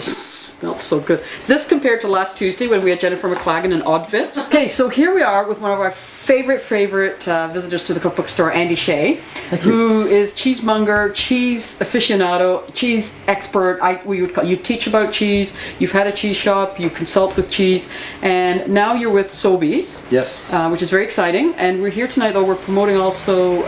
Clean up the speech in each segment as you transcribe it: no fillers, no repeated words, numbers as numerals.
smells so good. This compared to last Tuesday when we had Jennifer McLagan and Odd Bits. Okay, so here we are with one of our favorite visitors to the cookbook store, Andy Shay, who is cheesemonger, cheese aficionado, cheese expert. You teach about cheese, you've had a cheese shop, you consult with cheese, and now you're with Sobeys. Yes. Which is very exciting. And we're here tonight, though, we're promoting also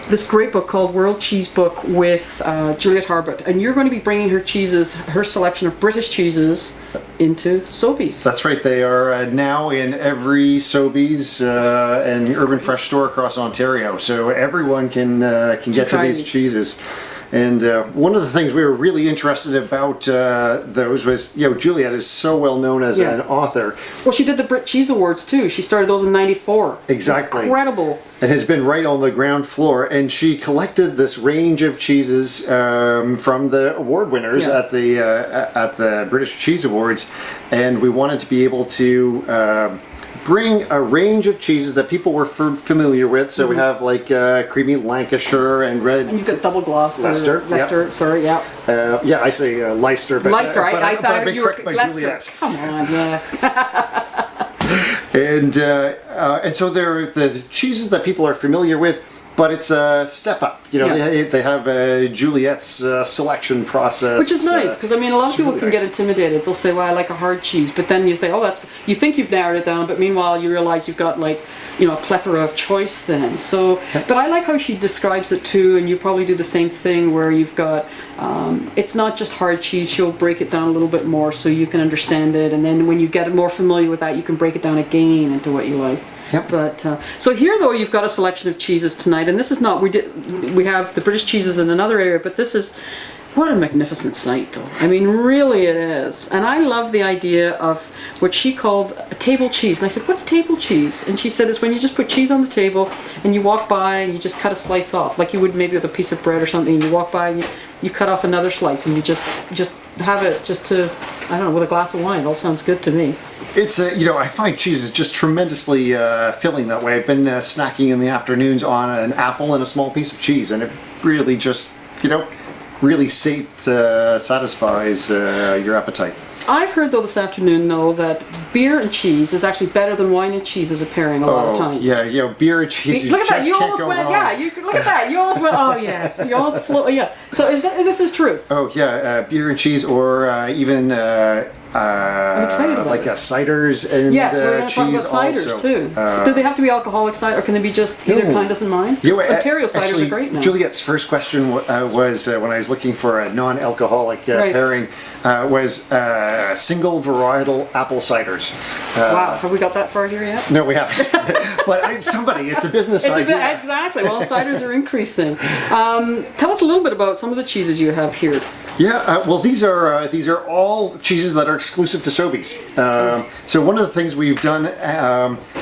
this great book called World Cheese Book with Juliet Harbutt, and you're going to be bringing her selection of British cheeses into Sobeys. That's right. They are now in every Sobeys and Urban Fresh store across Ontario, so everyone can get to these cheeses. And one of the things we were really interested about those was, Juliet is so well known as an author. Well, she did the Brit Cheese Awards too. She started those in '94. Exactly. Incredible. And has been right on the ground floor. And she collected this range of cheeses from the award winners at the British Cheese Awards. And we wanted to be able to bring a range of cheeses that people were familiar with. So we have like creamy Lancashire and red. And you've got double gloss. Leicester. Sorry, yeah. I say Leicester, but Leicester. I thought you were Leicester. Juliet. Come on, yes. And so they're the cheeses that people are familiar with, but it's a step up. They have Juliet's selection process, which is nice, because I mean, a lot of people can get intimidated. They'll say, "Well, I like a hard cheese," but then you say, "Oh, you think you've narrowed it down," but meanwhile, you realize you've got a plethora of choice. Then, but I like how she describes it too, and you probably do the same thing where you've got. It's not just hard cheese. She'll break it down a little bit more so you can understand it, and then when you get more familiar with that, you can break it down again into what you like. Yep. But so here though you've got a selection of cheeses tonight, and this is not we have the British cheeses in another area, but this is what a magnificent sight though. I mean, really it is. And I love the idea of what she called a table cheese. And I said, "What's table cheese?" And she said it's when you just put cheese on the table and you walk by and you just cut a slice off, like you would maybe with a piece of bread or something. You walk by and you cut off another slice and you just have it just to, I don't know, with a glass of wine. It all sounds good to me. It's I find cheese is just tremendously filling that way. I've been snacking in the afternoons on an apple and a small piece of cheese, and it really just really satisfies your appetite. I've heard though this afternoon though that beer and cheese is actually better than wine and cheese as a pairing a lot of times. Yeah, beer and cheese. Look at that! You almost went. Wrong. Yeah, look at that! You almost went. Oh yes, you almost flew. Yeah. So this is true. Oh yeah, beer and cheese, or even I'm excited about like ciders and yes, we're going to talk about ciders also. Too. Do they have to be alcoholic cider, or can they be just either kind doesn't mind? Ontario ciders are great now. Juliet's first question was when I was looking for a non-alcoholic pairing was single varietal apple ciders. Wow, have we got that far here yet? No, we haven't. But it's a business idea. Exactly. Well, ciders are increasing. Tell us a little bit about some of the cheeses you have here. Yeah, well, these are all cheeses that are exclusive to Sobeys. So one of the things we've done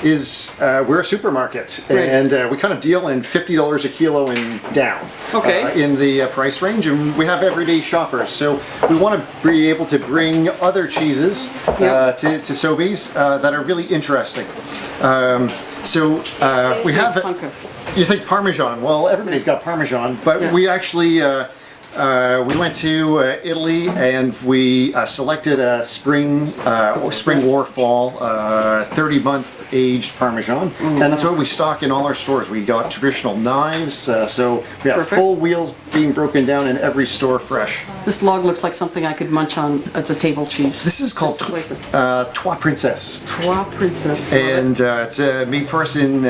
is we're a supermarket, and we kind of deal in $50 a kilo and down in the price range, and we have everyday shoppers. So we want to be able to bring other cheeses to Sobeys that are really interesting. We have. You think Parmesan? Well, everybody's got Parmesan, but we actually. We went to Italy and we selected a spring or fall 30-month aged Parmesan, and that's what we stock in all our stores. We got traditional knives, so we have full wheels being broken down in every store fresh. This log looks like something I could munch on. It's a table cheese. This is called Trois Princesses. Trois Princesses. And it's made for us in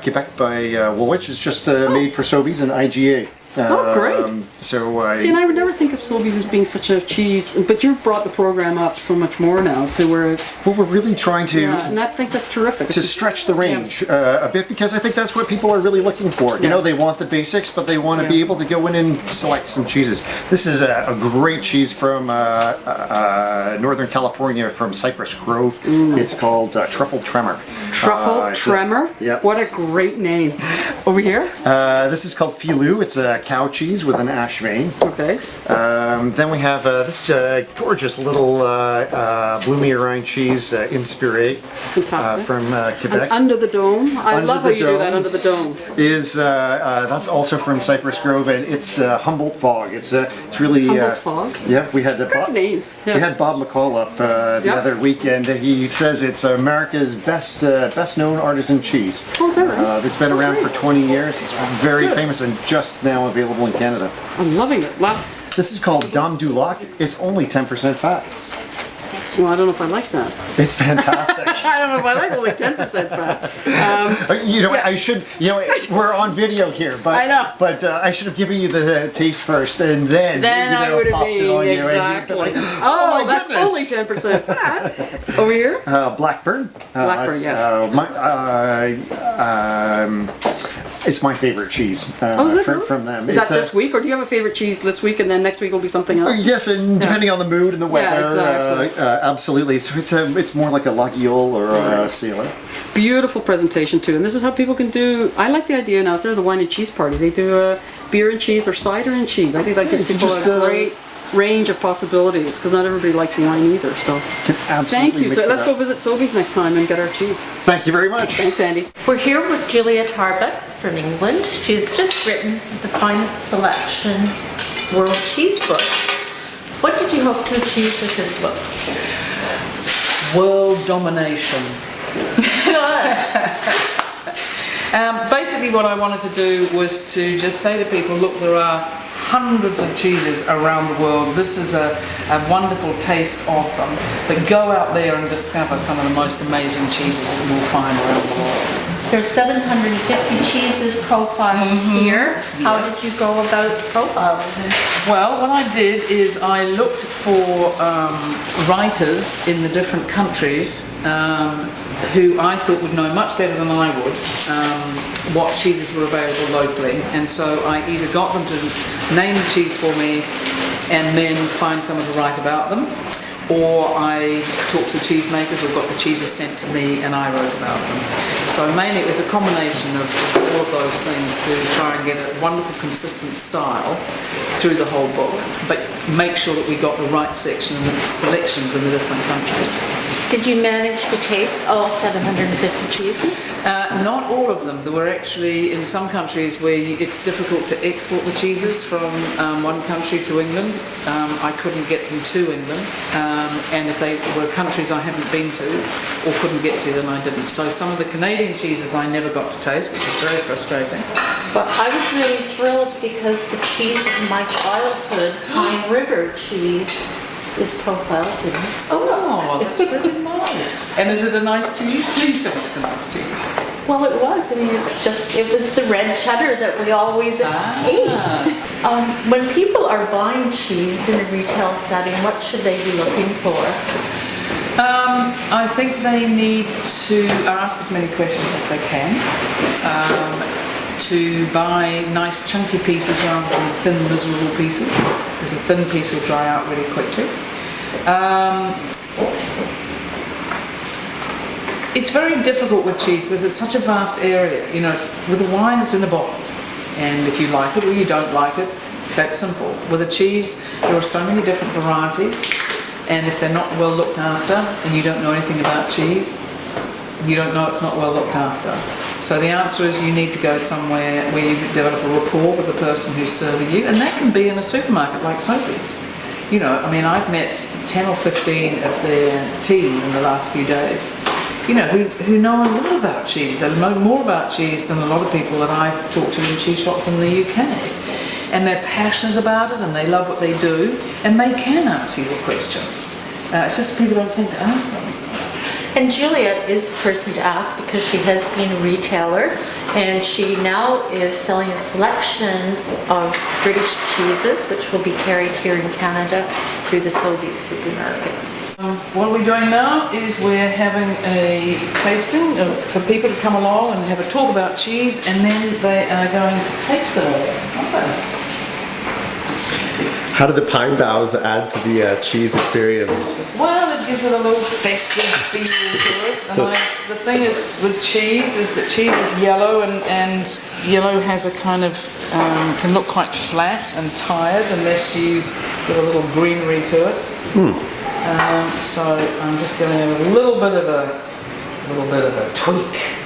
Quebec by Woolwich. It's just made for Sobeys and IGA. Oh, great. See, and I would never think of Sobeys as being such a cheese, but you've brought the program up so much more now to where it's... Well, we're really trying to... Yeah, and I think that's terrific. To stretch the range a bit, because I think that's what people are really looking for. You know, they want the basics, but they want to be able to go in and select some cheeses. This is a great cheese from Northern California, from Cypress Grove. It's called Truffle Tremor. Truffle Tremor? Yeah. What a great name. Over here? This is called filou. It's a cow cheese with an ash vein. Okay. Then we have this gorgeous little bloomy rind cheese, Inspiré, Fantastic. from Quebec. And under the dome. I Under love how the you do that dome under the dome. Is that's also from Cypress Grove, and it's Humboldt Fog. It's really Humboldt Fog? Yeah, we had Great names. Yeah. We had Bob McCall up the Yeah. other weekend. He says it's America's best known artisan cheese. Oh, is that right? It's been around for great. 20 years. It's very Good. famous and just now available in Canada. I'm loving it. This is called Dame du Lac. It's only 10% fat. Well, I don't know if I like that. It's fantastic. I don't know if I like only 10% fat. You know, I should. You know, we're on video here, but I know. But I should have given you the taste first, and then I would have popped it been on you, and you'd be exactly. like, Oh, my that's goodness. only 10% fat. Over here? Blackburn. Blackburn, It's, yes. It's my favorite cheese Oh, is it? from them. Is It's that this week, or do you have a favorite cheese this week, and then next week will be something else? Yes, and depending on the mood and the weather, exactly. absolutely. So it's more like a Laguiole or a Sailor. Beautiful presentation too, and this is how people can do. I like the idea now. Instead of the wine and cheese party, they do a beer and cheese or cider and cheese. I think that gives you can people just, a great range of possibilities, because not everybody likes wine either. So Can absolutely thank you. mix So it let's up. go visit Sobeys next time and get our cheese. Thank you very much. Thanks, Andy. We're here with Juliet Harbutt from England. She's just written the Finest Selection World Cheese Book. What did you hope to achieve with this book? World domination. Good. Basically what I wanted to do was to just say to people, look, there are hundreds of cheeses around the world. This is a wonderful taste of them. But go out there and discover some of the most amazing cheeses that you will find around the world. There's 750 cheeses profiled here. How did you go about profiling them? Well, what I did is I looked for writers in the different countries who I thought would know much better than I would what cheeses were available locally, and so I either got them to name the cheese for me and then find someone to write about them, or I talked to the cheesemakers or got the cheeses sent to me and I wrote about them. So mainly it was a combination of all of those things to try and get a wonderful consistent style through the whole book, but make sure that we got the right section and the selections in the different countries. Did you manage to taste all 750 cheeses? Not all of them. There were actually in some countries where it's difficult to export the cheeses from one country to England. I couldn't get them to England, and if they were countries I hadn't been to or couldn't get to, then I didn't. So some of the Canadian cheeses I never got to taste, which was very frustrating. Well, I was really thrilled because the cheese of my childhood, Pine River cheese, is profiled in this book. Oh, that's really nice. And is it a nice cheese? Please tell me it's a nice cheese. Well, it was. I mean, it was the red cheddar that we always ate. When people are buying cheese in a retail setting, what should they be looking for? I think they need to ask as many questions as they can, to buy nice chunky pieces rather than thin miserable pieces, because the thin piece will dry out really quickly. It's very difficult with cheese because it's such a vast area. You know, with a wine it's in a bottle, and if you like it or you don't like it, that's simple. With a cheese there are so many different varieties, and if they're not well looked after and you don't know anything about cheese, you don't know it's not well looked after. So the answer is you need to go somewhere where you develop a rapport with the person who's serving you, and that can be in a supermarket like Sobeys. You know, I mean, I've met 10 or 15 of their team in the last few days, you know, who know a lot about cheese. They know more about cheese than a lot of people that I've talked to in cheese shops in the UK. And they're passionate about it and they love what they do, and they can answer your questions. It's just people don't think to ask them. And Juliet is the person to ask because she has been a retailer, and she now is selling a selection of British cheeses which will be carried here in Canada through the Sobeys supermarkets. What we're doing now is we're having a tasting for people to come along and have a talk about cheese, and then they are going to taste it all. Okay. How do the pine boughs add to the cheese experience? Well, it gives it a little festive feel to it. And the thing is with cheese is that cheese is yellow, and yellow has a kind of, can look quite flat and tired unless you get a little greenery to it. So I'm just giving it a little bit of a tweak.